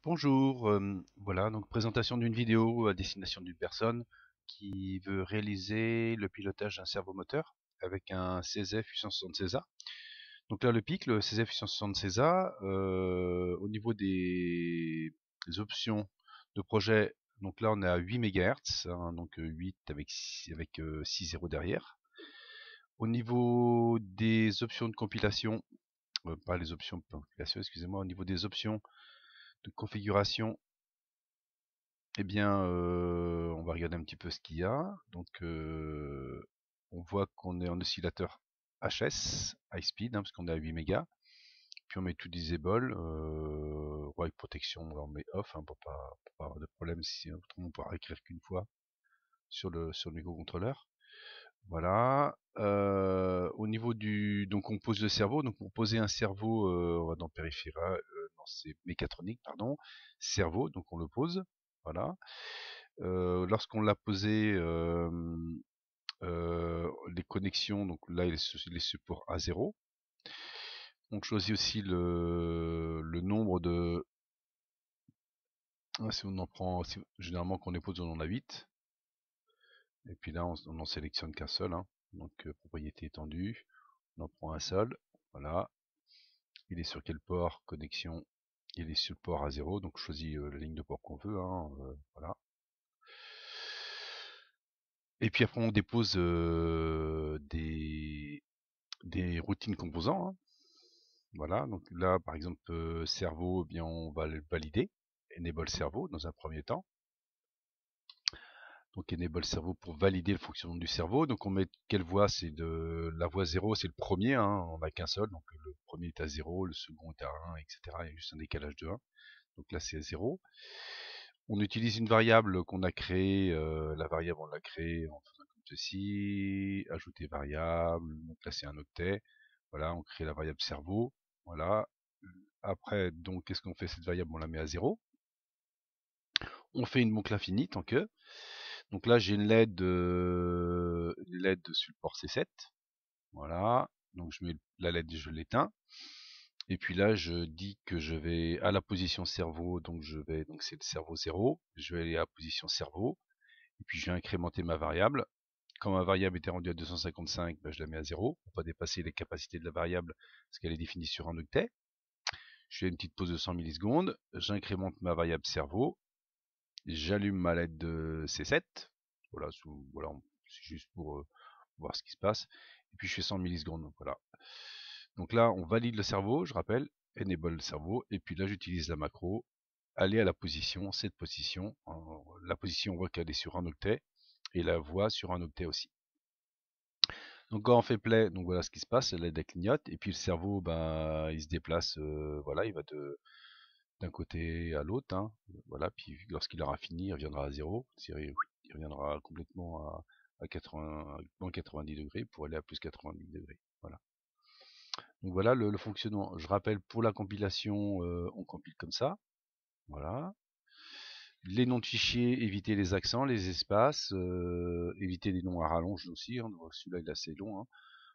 Bonjour, voilà donc présentation d'une vidéo à destination d'une personne qui veut réaliser le pilotage d'un servomoteur avec un CZF 876A. Donc là le PIC, le CZF 876A, au niveau des options de projet, donc là on est à 8 MHz, hein, donc 8 avec 6 zéros derrière. Au niveau des options de compilation, pas les options de compilation, excusez-moi, au niveau des options de configuration, eh bien, on va regarder un petit peu ce qu'il y a. Donc, on voit qu'on est en oscillateur HS, high speed, hein, parce qu'on est à 8 mégas. Puis on met tout disable, avec protection, on met off, hein, pour pas avoir de problème, si autrement on pourra écrire qu'une fois sur le microcontrôleur. Voilà. Au niveau donc on pose le cerveau. Donc pour poser un cerveau, on va dans périphéral, non c'est mécatronique, pardon, cerveau. Donc on le pose. Voilà. Lorsqu'on l'a posé, les connexions, donc là les supports A0. On choisit aussi le nombre de. Si on en prend, généralement quand on les pose, on en a 8. Et puis là, on n'en sélectionne qu'un seul, hein. Donc propriété étendue, on en prend un seul. Voilà. Il est sur quel port? Connexion. Il est sur le port A0, donc on choisit la ligne de port qu'on veut, hein, voilà. Et puis après on dépose des routines composants, hein. Voilà, donc là par exemple cerveau, eh bien on va le valider, enable cerveau dans un premier temps. Donc enable cerveau pour valider le fonctionnement du cerveau. Donc on met quelle voie? C'est de la voie 0, c'est le premier, hein, on n'a qu'un seul, donc le premier est à 0, le second est à 1, etc. Il y a juste un décalage de 1. Donc là c'est à 0. On utilise une variable qu'on a créée, la variable on l'a créée en faisant comme ceci, ajouter variable, donc là c'est un octet. Voilà, on crée la variable cerveau. Voilà. Après, donc qu'est-ce qu'on fait? Cette variable on la met à 0. On fait une boucle infinie tant que. Donc là j'ai une LED sur le port C7. Voilà. Donc je mets la LED et je l'éteins. Et puis là je dis que je vais à la position cerveau, donc c'est le cerveau 0. Je vais aller à la position cerveau. Et puis je vais incrémenter ma variable. Quand ma variable était rendue à 255, ben, je la mets à 0 pour pas dépasser les capacités de la variable parce qu'elle est définie sur un octet. Je fais une petite pause de 100 millisecondes. J'incrémente ma variable cerveau. J'allume ma LED de C7. Voilà, voilà, c'est juste pour voir ce qui se passe. Et puis je fais 100 millisecondes. Voilà. Donc là, on valide le cerveau, je rappelle, enable le cerveau. Et puis là, j'utilise la macro. Aller à la position, cette position. La position, on voit qu'elle est sur un octet. Et la voix sur un octet aussi. Donc quand on fait play, donc voilà ce qui se passe, la LED clignote. Et puis le cerveau, ben, il se déplace, voilà, il va d'un côté à l'autre, hein, voilà, puis lorsqu'il aura fini, il reviendra à 0, il reviendra complètement à 80, moins 90 degrés pour aller à plus 90 degrés. Voilà. Donc voilà le fonctionnement. Je rappelle, pour la compilation, on compile comme ça. Voilà. Les noms de fichiers, éviter les accents, les espaces, éviter les noms à rallonge aussi, hein. Celui-là il est assez long, hein.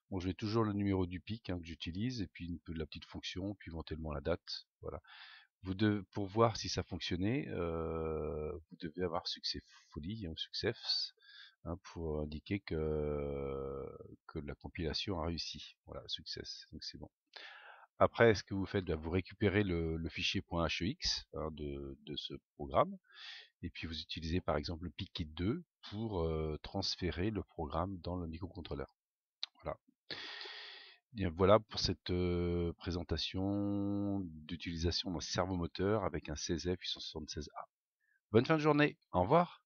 Bon, j'ai toujours le numéro du pic, hein, que j'utilise, et puis la petite fonction, puis éventuellement la date. Voilà. Pour voir si ça fonctionnait, vous devez avoir successfully, hein, success, hein, pour indiquer que la compilation a réussi. Voilà, success, donc c'est bon. Après, ce que vous faites, vous récupérez le fichier .hex, hein, de ce programme, et puis vous utilisez par exemple le PIC-Kit2 pour transférer le programme dans le microcontrôleur. Voilà. Bien, voilà pour cette présentation d'utilisation d'un servomoteur avec un CZF 876A. Bonne fin de journée, au revoir.